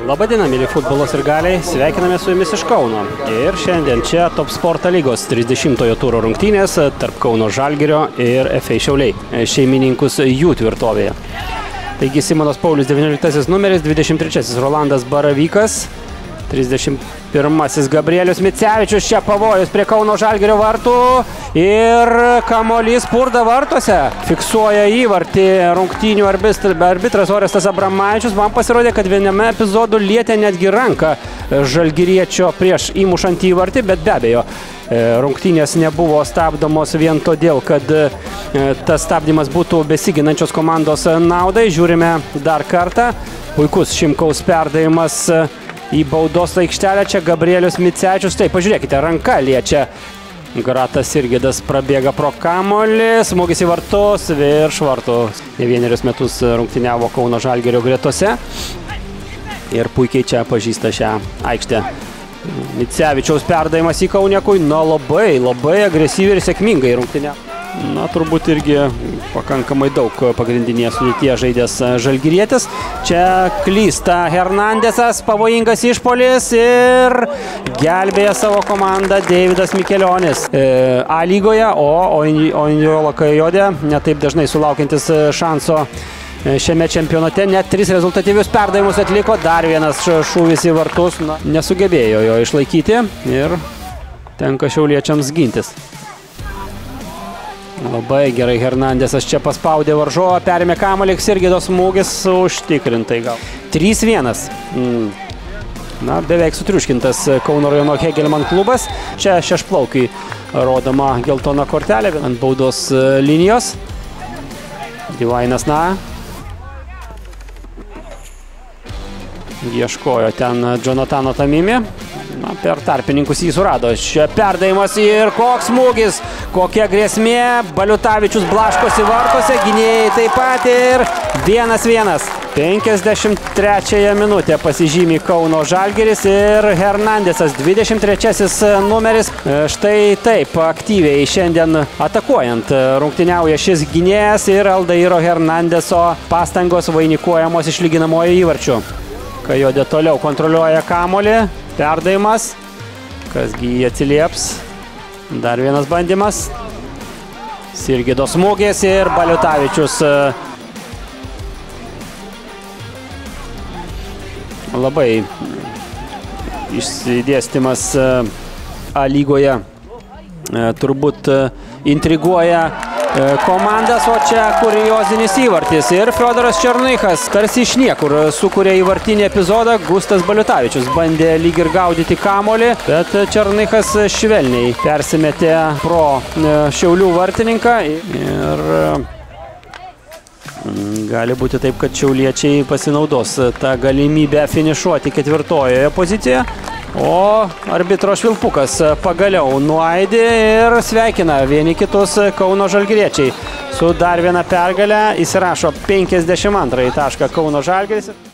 Labadiena, mėly futbolos sirgaliai, sveikiname su jumis iš Kauno. Ir šiandien čia Top Sporto lygos 30-ojo turo rungtynės tarp Kauno Žalgirio ir FA Šiauliai, šeimininkus jų tvirtovėje. Taigi Simonas Paulius 19 numeris, 23 Rolandas Baravykas, 31 Gabrielius Micevičius, čia pavojus prie Kauno Žalgirio vartų ir kamuolys purda vartuose. Fiksuoja įvartį rungtynių arbitras Orestas Abramaičius. Man pasirodė, kad viename epizodu lietė netgi ranką žalgiriečio prieš įmušant įvartį, bet be abejo rungtynės nebuvo stabdomos vien todėl, kad tas stabdymas būtų besiginančios komandos naudai. Žiūrime dar kartą. Puikus Šimkaus perdavimas į baudos aikštelę, čia Gabrielius Micevičius. Taip, pažiūrėkite, ranka liečia. Gratas Sirgidas prabėga pro kamuolį, smūgis į vartus, virš vartų. Ne vienerius metus rungtyniavo Kauno Žalgirio gretose ir puikiai čia pažįsta šią aikštę. Micevičiaus perdavimas į Kauniekui, na labai agresyviai ir sėkmingai rungtyniavo. Na, turbūt irgi pakankamai daug pagrindinėje sudėtyje žaidęs žalgirietis. Čia klysta Hernandesas, pavojingas išpuolis ir gelbėja savo komandą Deividas Mikelionis. A lygoje, o Injola Kajodė netaip dažnai sulaukiantis šanso šiame čempionate. Net 3 rezultatyvius perdavimus atliko, dar vienas šūvis į vartus. Na, nesugebėjo jo išlaikyti ir tenka šiauliečiams gintis. Labai gerai Hernandesas čia paspaudė varžovą, perėmė kamuolį, Sirgidos smūgis užtikrintai gal. 3-1. Na, beveik sutriuškintas Kauno rajono Hegelman klubas. Čia šešplaukiai rodoma geltona kortelė ant baudos linijos. Divainas, na, ieškojo ten Jonatano Tamimi. Na, per tarpininkus jį surado. Čia perdavimas ir koks smūgis, kokia grėsmė. Baliutavičius blaškosi vartuose, gynėjai taip pat ir 1-1. 53 minutę pasižymi Kauno Žalgiris ir Hernandesas, 23 numeris. Štai taip aktyviai šiandien atakuojant rungtyniauja šis gynėjas ir Aldairo Hernandeso pastangos vainikuojamos išlyginamojo įvarčiu. Kajodė toliau kontroliuoja kamuolį. Perdavimas. Kasgi jį atsilieps. Dar vienas bandymas. Sirgidos smūgis ir Baliutavičius. Labai išsidėstymas A lygoje turbūt intriguoja komandas, o čia kuriozinis įvartis ir Fiodoras Černychas tarsi iš niekur sukūrė įvartinį epizodą. Gustas Baliutavičius bandė lyg ir gaudyti kamuolį, bet Černychas švelniai persimetė pro Šiaulių vartininką ir gali būti taip, kad šiauliečiai pasinaudos tą galimybę finišuoti ketvirtojoje pozicijoje. O arbitro švilpukas pagaliau nuaidi ir sveikina vieni kitus Kauno žalgiriečiai. Su dar viena pergale įsirašo 52 tašką Kauno Žalgiris.